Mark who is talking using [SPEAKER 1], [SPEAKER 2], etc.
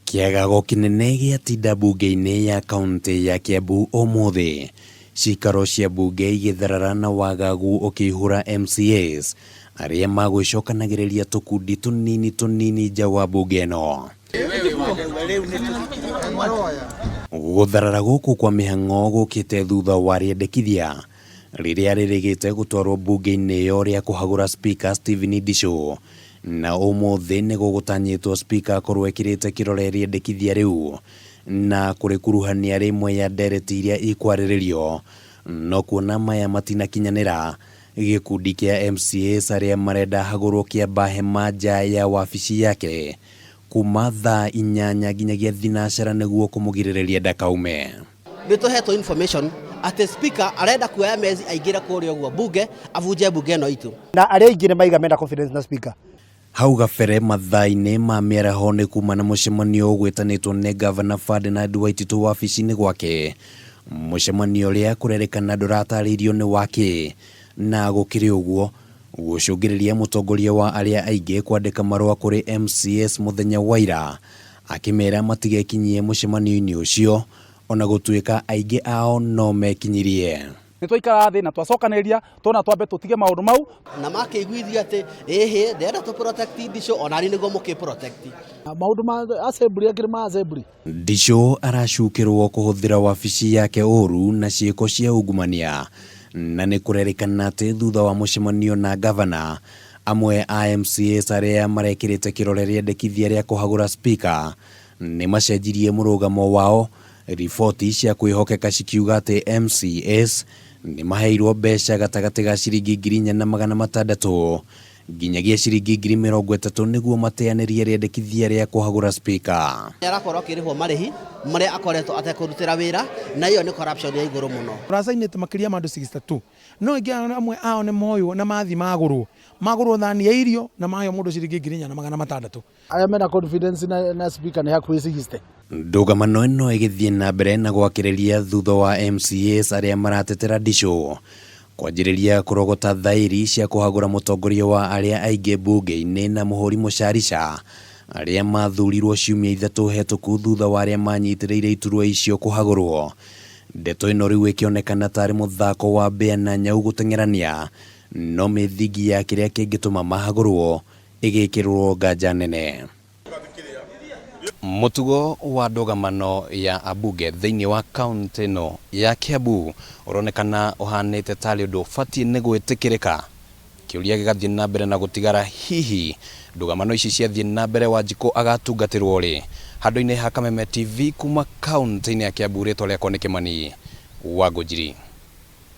[SPEAKER 1] Kiagago kinene giatinda mbunge-inĩ ya kaunti ya Kiambu ũmũthĩ, cikaro cia mbunge igĩtharara na wagagu ũkĩihũra MCAs arĩa magwĩcokanagĩrĩria tũkundi tũnini nja wa mbunge ĩno. Gũtharara gũkũ kwa mĩhang'o gũkĩte thutha wa rĩendekithia rĩrĩa rĩrĩgĩte gũtwarwo mbunge-inĩ ĩyo rĩa kũhagũra Spika Stephen Ndichu, na ũmũthĩ nĩ gũgũtanyĩtwo Spika akorwo ekĩrĩte kĩrore rĩendekithia rĩu na kũrĩkuruhania rĩmwe ya ndereti iria ikwarĩrĩrio, no kuona maya matinakinyanĩra, gĩkundi kĩa MCAs arĩa marenda hagũrwo kĩamba hema nja ya wabici yake kuma thaa 8 nginyagia thinacara nĩguo kũmũgirĩrĩria ndakaume.
[SPEAKER 2] Nĩtũhetwo information atĩ Spika arenda kuoya mezi aingĩre kũrĩa ũguo mbunge avunje mbunge ĩno itũ,
[SPEAKER 3] na arĩa aingĩ nĩmaiga mena confidence na Spika.
[SPEAKER 1] Hau gabere mathaa-inĩ ma mĩaraho nĩ kuma na mũcemanio ũgwĩtanĩtwo nĩ Governor Ferdinand Waititu wabici-inĩ gwake, mũcemanio ũrĩa kũrerĩkana ndũratarĩirio nĩ wake, na gũkĩrĩ ũguo gũcũngĩrĩria mũtongoria wa arĩa aingĩ kwandĩka marũa kũrĩ MCAs mũthenya wa ira akĩmera matigekinyie mũcemanio-inĩ ũcio, ona gũtuĩka aingĩ ao no mekinyirie.
[SPEAKER 4] Nĩtwaikara thĩ na twacokanĩrĩria tona twambe tũtige maũndũ mau
[SPEAKER 2] na makĩiguithia atĩ ndĩrenda tũ protect Ndichu ona arĩ nĩguo mũkĩ protect
[SPEAKER 4] maũndũ ma assembly akĩrĩ ma assembly.
[SPEAKER 1] Ndichu aracukĩrwo kũhũthĩra wabici yake ũru na ciĩko cia ungumania, na nĩ kũrerĩkana atĩ thutha wa mũcemanio na Governor, amwe a MCAs arĩa marekĩrĩte kĩrore rĩendekithia rĩa kũhagũra Spika nĩ macenjirie mũrũgamo wao, riboti cia kwĩhokeka cikiuga atĩ MCAs nĩ maheirwo mbeca gatagatĩ ga ciringi 4,600 nginyagia ciringi 30,000 nĩguo mateanĩrie rĩendekithia rĩa kũhagũra Spika.
[SPEAKER 2] Arakorwo akĩrĩhwo marĩhi marĩa akoretwo atekũrutĩra wĩra, na iyo nĩ corruption ya igũrũ mũno.
[SPEAKER 5] Tũracainĩte makĩria ma andũ 62, no ingĩ amwe ao nĩ moywo na mathi magũrwo thani ya irio na mayo mũndũ ciringi 4,600.
[SPEAKER 4] Aya mena confidence na Spika nĩ hakuhĩ 60.
[SPEAKER 1] Ndũgamano ĩno ĩgĩthiĩ na mbere na gwakĩrĩria thutha wa MCAs arĩa maratetera Ndichu kwanjĩrĩria kũrogota thaĩri cia kũhagũra mũtongoria wa arĩa aingĩ mbunge-inĩ na mũhũri mũcarica arĩa mathurirwo ciumia 3 hetũku thutha wa arĩa manyitĩrĩire iturwa icio kũhagũrwo. Ndeto ĩno rĩu ĩkĩonekana tarĩ mũthako wa mbĩa na nyau gũteng'erania, no mĩthingi ya kĩrĩa kĩngĩtũma mahagũrwo ĩgĩkĩrwo nganja nene. Mũtugo wa ndũgamano ya ambunge thĩinĩ wa kaunti ĩno ya Kiambu ũronekana ũhanĩte tarĩ ũndũ ũbatiĩ nĩ gwĩtĩkĩrĩka. Kĩũria gĩgathiĩ na mbere na gũtigara hihi ndũgamano ici ciathiĩ na mbere Wanjikũ agatungatĩrwo rĩ. Handũ-inĩ ha Kameme TV kuma kaunti-inĩ ya Kiambu, rĩtwa rĩakwa nĩ Kĩmani wa Ngũnjiri.